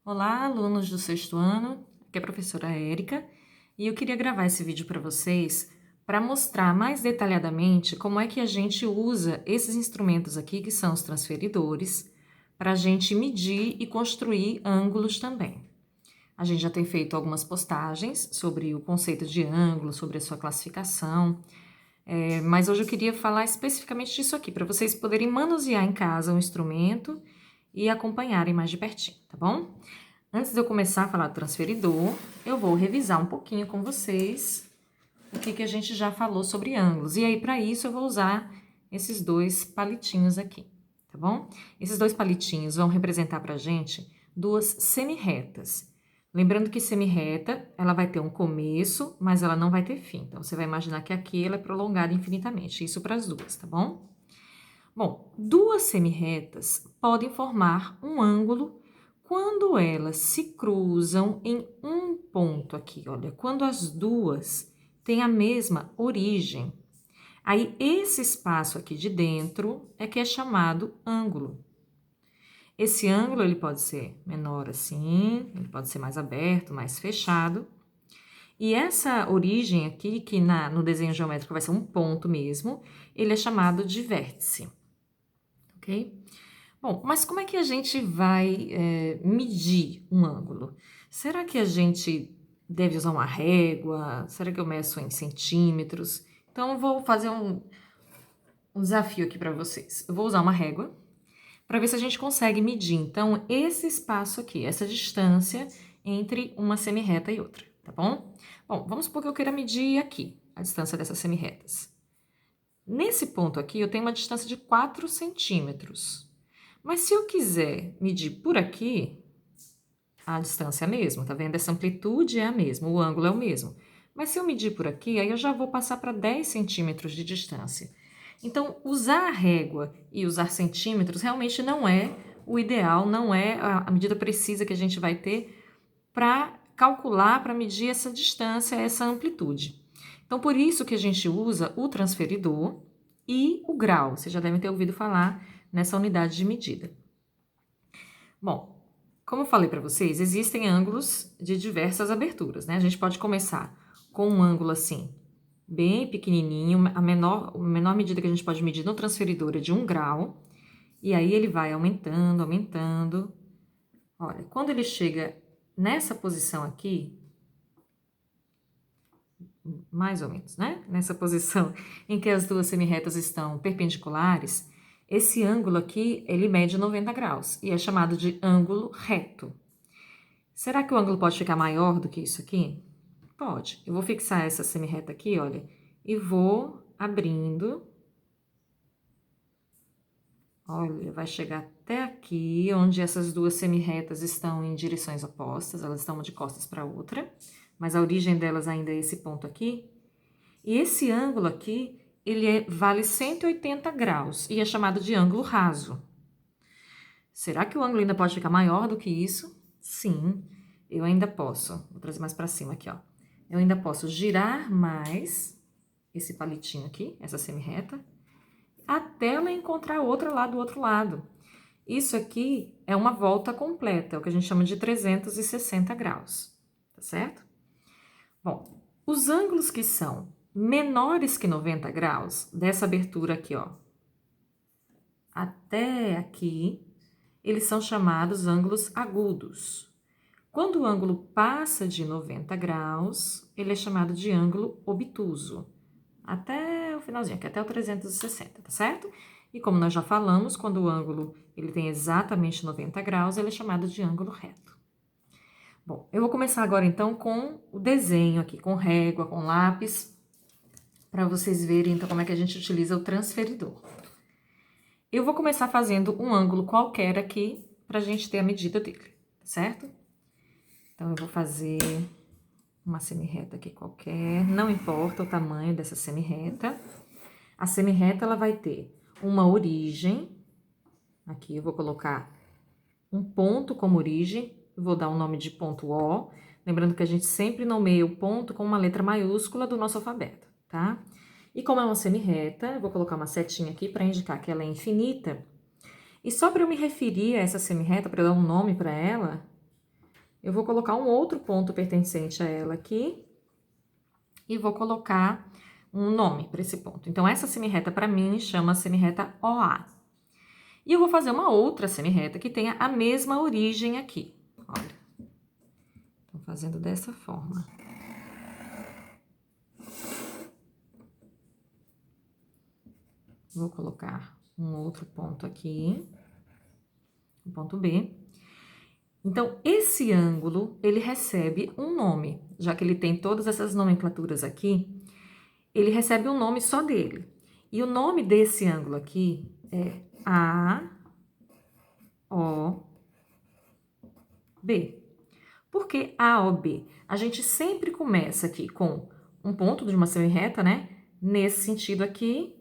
Olá, alunos do sexto ano, aqui é a professora Érica e eu queria gravar esse vídeo para vocês para mostrar mais detalhadamente como é que a gente usa esses instrumentos aqui, que são os transferidores, para a gente medir e construir ângulos também. A gente já tem feito algumas postagens sobre o conceito de ângulo, sobre a sua classificação, mas hoje eu queria falar especificamente disso aqui, para vocês poderem manusear em casa o instrumento e acompanharem mais de pertinho, tá bom? Antes de eu começar a falar do transferidor, eu vou revisar um pouquinho com vocês o que a gente já falou sobre ângulos. E aí, para isso, eu vou usar esses dois palitinhos aqui, tá bom? Esses dois palitinhos vão representar para a gente duas semirretas. Lembrando que semirreta, ela vai ter um começo, mas ela não vai ter fim. Então, você vai imaginar que aqui ela é prolongada infinitamente. Isso para as duas, tá bom? Bom, duas semirretas podem formar um ângulo quando elas se cruzam em um ponto aqui, olha, quando as duas têm a mesma origem. Aí, esse espaço aqui de dentro é que é chamado ângulo. Esse ângulo, ele pode ser menor assim, ele pode ser mais aberto, mais fechado. E essa origem aqui, que no desenho geométrico vai ser um ponto mesmo, ele é chamado de vértice, ok? Bom, mas como é que a gente vai medir um ângulo? Será que a gente deve usar uma régua? Será que eu meço em centímetros? Então, eu vou fazer um desafio aqui para vocês. Eu vou usar uma régua para ver se a gente consegue medir, então, esse espaço aqui, essa distância entre uma semirreta e outra, tá bom? Bom, vamos supor que eu queira medir aqui a distância dessas semirretas. Nesse ponto aqui, eu tenho uma distância de 4 centímetros. Mas se eu quiser medir por aqui, a distância é a mesma, tá vendo? Essa amplitude é a mesma, o ângulo é o mesmo. Mas se eu medir por aqui, aí eu já vou passar para 10 centímetros de distância. Então, usar a régua e usar centímetros realmente não é o ideal, não é a medida precisa que a gente vai ter para calcular, para medir essa distância, essa amplitude. Então, por isso que a gente usa o transferidor e o grau. Vocês já devem ter ouvido falar nessa unidade de medida. Bom, como eu falei para vocês, existem ângulos de diversas aberturas, né? A gente pode começar com um ângulo assim, bem pequenininho, a menor medida que a gente pode medir no transferidor é de 1 grau, e aí ele vai aumentando, aumentando. Olha, quando ele chega nessa posição aqui, mais ou menos, né? Nessa posição em que as duas semirretas estão perpendiculares, esse ângulo aqui, ele mede 90 graus e é chamado de ângulo reto. Será que o ângulo pode ficar maior do que isso aqui? Pode. Eu vou fixar essa semirreta aqui, olha, e vou abrindo. Olha, vai chegar até aqui, onde essas duas semirretas estão em direções opostas, elas estão uma de costas para a outra, mas a origem delas ainda é esse ponto aqui. E esse ângulo aqui, vale 180 graus e é chamado de ângulo raso. Será que o ângulo ainda pode ficar maior do que isso? Sim, eu ainda posso. Vou trazer mais para cima aqui, ó. Eu ainda posso girar mais esse palitinho aqui, essa semirreta, até ela encontrar outra lá do outro lado. Isso aqui é uma volta completa, é o que a gente chama de 360 graus, tá certo? Bom, os ângulos que são menores que 90 graus, dessa abertura aqui, ó, até aqui, eles são chamados ângulos agudos. Quando o ângulo passa de 90 graus, ele é chamado de ângulo obtuso. Até o finalzinho, aqui até o 360, tá certo? E como nós já falamos, quando o ângulo ele tem exatamente 90 graus, ele é chamado de ângulo reto. Bom, eu vou começar agora então com o desenho aqui, com régua, com lápis, para vocês verem então como é que a gente utiliza o transferidor. Eu vou começar fazendo um ângulo qualquer aqui, para a gente ter a medida dele, tá certo? Então, eu vou fazer uma semirreta aqui qualquer, não importa o tamanho dessa semirreta. A semirreta, ela vai ter uma origem, aqui eu vou colocar um ponto como origem, vou dar o nome de ponto O, lembrando que a gente sempre nomeia o ponto com uma letra maiúscula do nosso alfabeto, tá? E como é uma semirreta, eu vou colocar uma setinha aqui para indicar que ela é infinita. E só para eu me referir a essa semirreta, para eu dar um nome para ela, eu vou colocar um outro ponto pertencente a ela aqui e vou colocar um nome para esse ponto. Então, essa semirreta, para mim, chama semirreta OA. E eu vou fazer uma outra semirreta que tenha a mesma origem aqui. Olha, estou fazendo dessa forma. Vou colocar um outro ponto aqui, o ponto B. Então, esse ângulo, ele recebe um nome, já que ele tem todas essas nomenclaturas aqui, ele recebe um nome só dele. E o nome desse ângulo aqui é AOB. Por que AOB? A gente sempre começa aqui com um ponto de uma semirreta, né? Nesse sentido aqui,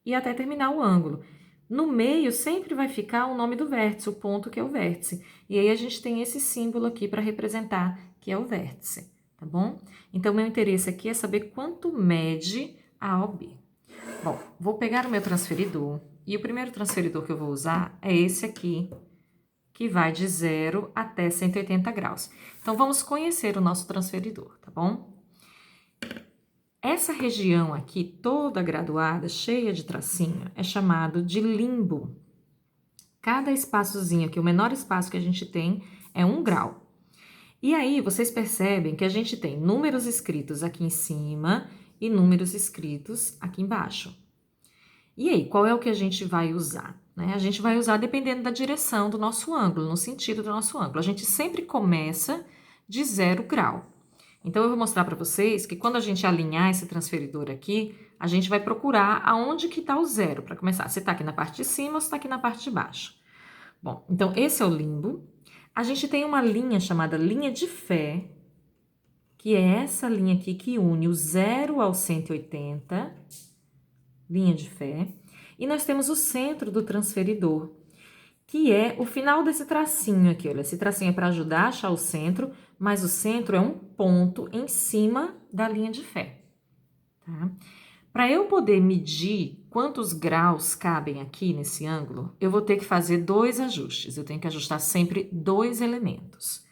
e até terminar o ângulo. No meio sempre vai ficar o nome do vértice, o ponto que é o vértice. E aí a gente tem esse símbolo aqui para representar que é o vértice, tá bom? Então, meu interesse aqui é saber quanto mede a OB. Bom, vou pegar o meu transferidor, e o primeiro transferidor que eu vou usar é esse aqui, que vai de 0 até 180 graus. Então, vamos conhecer o nosso transferidor, tá bom? Essa região aqui, toda graduada, cheia de tracinho, é chamado de limbo. Cada espaçozinho aqui, o menor espaço que a gente tem é 1 grau. E aí, vocês percebem que a gente tem números escritos aqui em cima e números escritos aqui embaixo. E aí, qual é o que a gente vai usar? Né? A gente vai usar dependendo da direção do nosso ângulo, no sentido do nosso ângulo. A gente sempre começa de 0 grau. Então, eu vou mostrar para vocês que quando a gente alinhar esse transferidor aqui, a gente vai procurar aonde que está o zero para começar. Se está aqui na parte de cima ou se está aqui na parte de baixo. Bom, então esse é o limbo. A gente tem uma linha chamada linha de fé, que é essa linha aqui que une o 0 ao 180, linha de fé. E nós temos o centro do transferidor, que é o final desse tracinho aqui, olha, esse tracinho é para ajudar a achar o centro, mas o centro é um ponto em cima da linha de fé, tá? Para eu poder medir quantos graus cabem aqui nesse ângulo, eu vou ter que fazer 2 ajustes, eu tenho que ajustar sempre 2 elementos.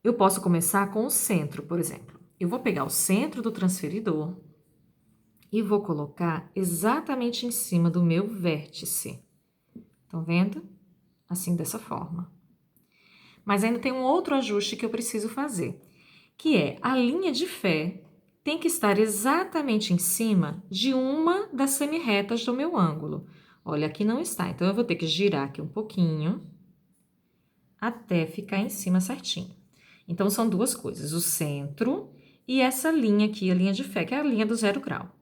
Eu posso começar com o centro, por exemplo. Eu vou pegar o centro do transferidor e vou colocar exatamente em cima do meu vértice. Estão vendo? Assim, dessa forma. Mas ainda tem um outro ajuste que eu preciso fazer, que é a linha de fé tem que estar exatamente em cima de uma das semirretas do meu ângulo. Olha, aqui não está, então eu vou ter que girar aqui um pouquinho até ficar em cima certinho. Então, são duas coisas, o centro e essa linha aqui, a linha de fé, que é a linha do 0 grau.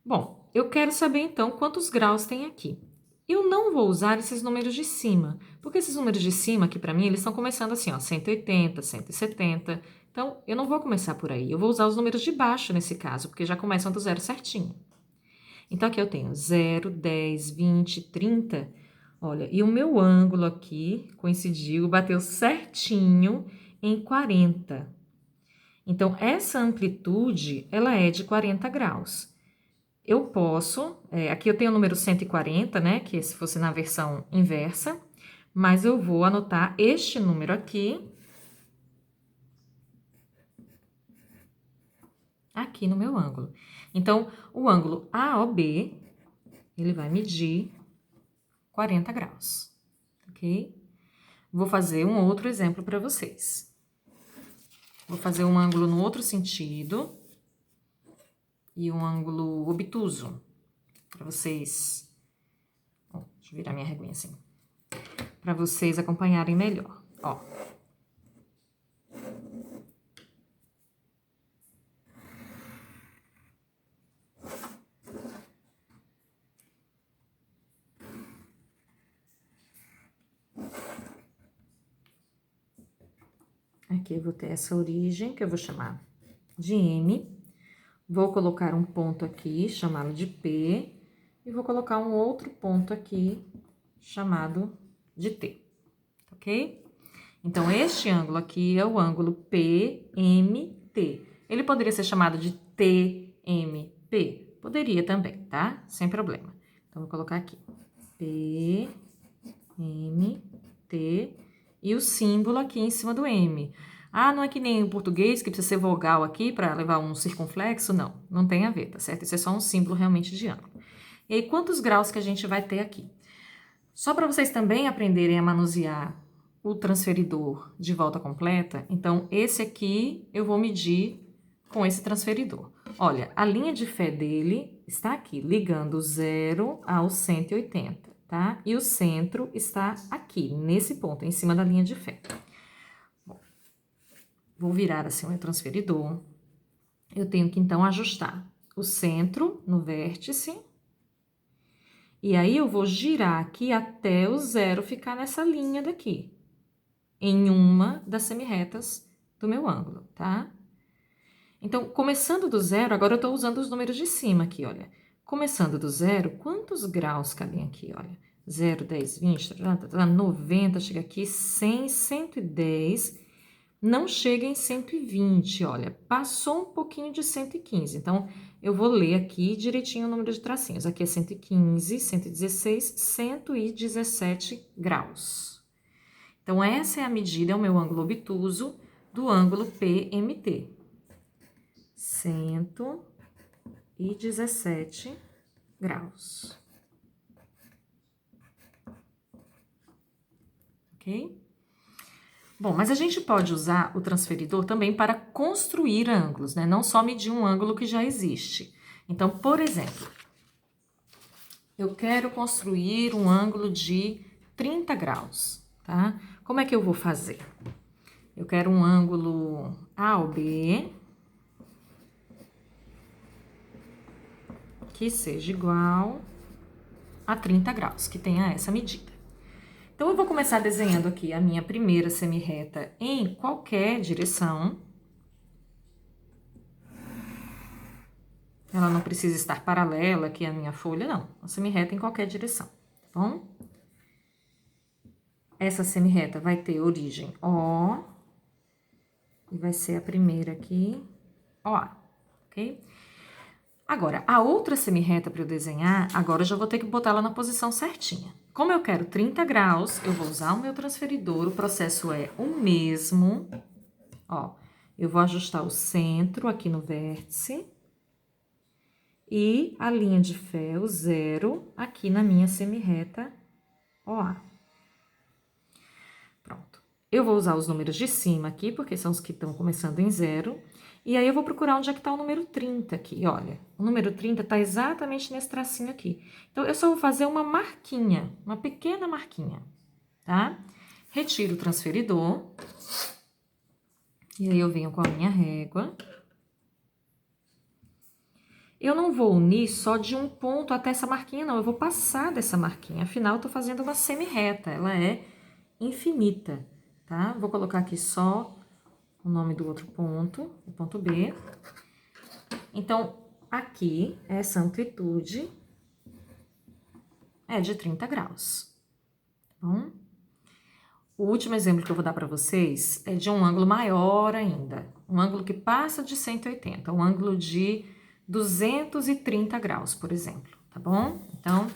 Bom, eu quero saber, então, quantos graus tem aqui. Eu não vou usar esses números de cima, porque esses números de cima aqui, para mim, eles estão começando assim, ó, 180, 170. Então, eu não vou começar por aí. Eu vou usar os números de baixo nesse caso, porque já começam do zero certinho. Então, aqui eu tenho 0, 10, 20, 30. Olha, e o meu ângulo aqui coincidiu, bateu certinho em 40. Então, essa amplitude, ela é de 40 graus. Eu posso, aqui eu tenho o número 140, né, que se fosse na versão inversa, mas eu vou anotar este número aqui no meu ângulo. Então, o ângulo AOB, ele vai medir 40 graus, ok? Vou fazer um outro exemplo para vocês. Vou fazer um ângulo no outro sentido e um ângulo obtuso, para vocês... deixa eu virar minha reguinha assim. Para vocês acompanharem melhor, ó. Aqui eu vou ter essa origem, que eu vou chamar de M. Vou colocar um ponto aqui, chamá-lo de P. E vou colocar um outro ponto aqui, chamado de T, ok? Então, este ângulo aqui é o ângulo PMT. Ele poderia ser chamado de TMP? Poderia também, tá? Sem problema. Então, vou colocar aqui PMT. e o símbolo aqui em cima do M. Ah, não é que nem em português, que precisa ser vogal aqui para levar um circunflexo? Não, não tem a ver, tá certo? Isso é só um símbolo realmente de ângulo. E aí, quantos graus que a gente vai ter aqui? Só para vocês também aprenderem a manusear o transferidor de volta completa, então esse aqui eu vou medir com esse transferidor. Olha, a linha de fé dele está aqui, ligando o 0 ao 180, tá? E o centro está aqui, nesse ponto, em cima da linha de fé. Bom, vou virar assim o meu transferidor. Eu tenho que, então, ajustar o centro no vértice. E aí, eu vou girar aqui até o 0 ficar nessa linha daqui, em uma das semirretas do meu ângulo, tá? Então, começando do 0, agora eu estou usando os números de cima aqui, olha. Começando do 0, quantos graus cabem aqui, olha? 0, 10, 20, 90, chega aqui, 100, 110, não chega em 120, olha. Passou um pouquinho de 115, então eu vou ler aqui direitinho o número de tracinhos. Aqui é 115, 116, 117 graus. Então, essa é a medida, é o meu ângulo obtuso do ângulo PMT. 117 graus. Ok? Bom, mas a gente pode usar o transferidor também para construir ângulos, né? Não só medir um ângulo que já existe. Então, por exemplo, eu quero construir um ângulo de 30 graus, tá? Como é que eu vou fazer? Eu quero um ângulo AOB que seja igual a 30 graus, que tenha essa medida. Então, eu vou começar desenhando aqui a minha primeira semirreta em qualquer direção. Ela não precisa estar paralela aqui à minha folha, não. Uma semirreta em qualquer direção, tá bom? Essa semirreta vai ter origem O, e vai ser a primeira aqui, OA, ok? Agora, a outra semirreta para eu desenhar, agora eu já vou ter que botar ela na posição certinha. Como eu quero 30 graus, eu vou usar o meu transferidor, o processo é o mesmo. Ó, eu vou ajustar o centro aqui no vértice e a linha de fé, o 0, aqui na minha semirreta OA. Pronto. Eu vou usar os números de cima aqui, porque são os que estão começando em 0. E aí, eu vou procurar onde é que está o número 30 aqui, olha. O número 30 está exatamente nesse tracinho aqui. Então, eu só vou fazer uma marquinha, uma pequena marquinha, tá? Retiro o transferidor. E aí, eu venho com a minha régua. Eu não vou unir só de um ponto até essa marquinha, não. Eu vou passar dessa marquinha. Afinal, eu tô fazendo uma semirreta. Ela é infinita, tá? Vou colocar aqui só o nome do outro ponto, o ponto B. Então, aqui, essa amplitude é de 30 graus, tá bom? O último exemplo que eu vou dar para vocês é de um ângulo maior ainda. Um ângulo que passa de 180, um ângulo de 230 graus, por exemplo, tá bom? Então,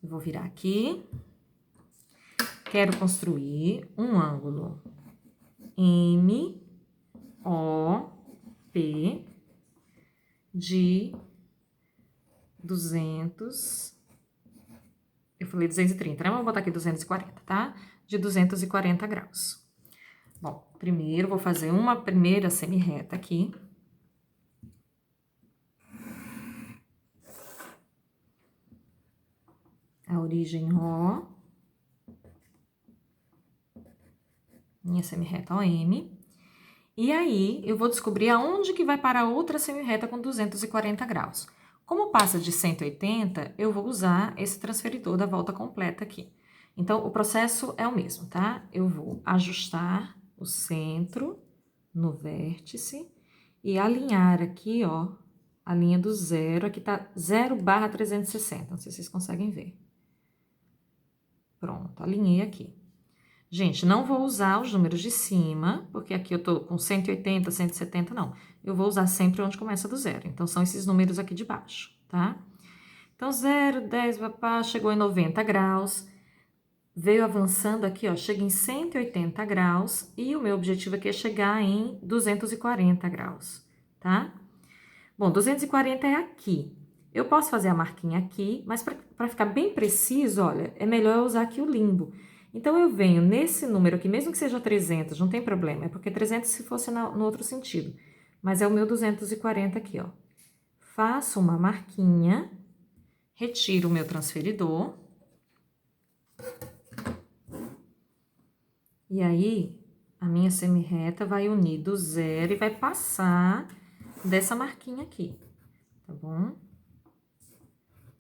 eu vou virar aqui. Quero construir um ângulo MOP de 200. Eu falei 230, né? Vou botar aqui 240, tá? De 240 graus. Bom, primeiro vou fazer uma primeira semirreta aqui. A origem O. Minha semirreta OM. E aí, eu vou descobrir aonde que vai parar outra semirreta com 240 graus. Como passa de 180, eu vou usar esse transferidor da volta completa aqui. Então, o processo é o mesmo, tá? Eu vou ajustar o centro no vértice e alinhar aqui, ó, a linha do 0. Aqui tá 0/360, não sei se vocês conseguem ver. Pronto, alinhei aqui. Gente, não vou usar os números de cima, porque aqui eu tô com 180, 170, não. Eu vou usar sempre onde começa do 0. Então, são esses números aqui de baixo, tá? Então, 0, 10, papá, chegou em 90 graus. veio avançando aqui, ó, chega em 180 graus e o meu objetivo aqui é chegar em 240 graus, tá? Bom, 240 é aqui. Eu posso fazer a marquinha aqui, mas para ficar bem preciso, olha, é melhor eu usar aqui o limbo. Então, eu venho nesse número aqui, mesmo que seja 300, não tem problema, é porque 300 se fosse no outro sentido. Mas é o meu 240 aqui, ó. Faço uma marquinha, retiro o meu transferidor. E aí, a minha semirreta vai unir do zero e vai passar dessa marquinha aqui, tá bom?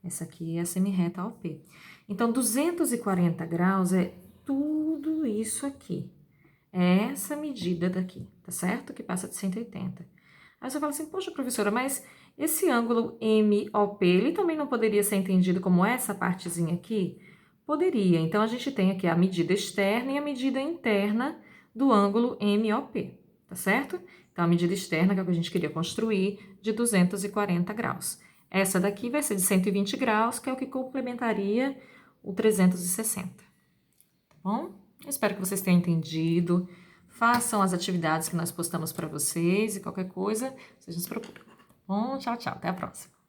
Essa aqui é a semirreta OP. Então, 240 graus é tudo isso aqui. É essa medida daqui, tá certo? Que passa de 180. Aí você fala assim, poxa, professora, mas esse ângulo MOP, ele também não poderia ser entendido como essa partezinha aqui? Poderia. Então, a gente tem aqui a medida externa e a medida interna do ângulo MOP, tá certo? Então, a medida externa, que é o que a gente queria construir, de 240 graus. Essa daqui vai ser de 120 graus, que é o que complementaria o 360. Tá bom? Eu espero que vocês tenham entendido. Façam as atividades que nós postamos para vocês e qualquer coisa, vocês nos procuram. Bom, tchau, tchau. Até a próxima.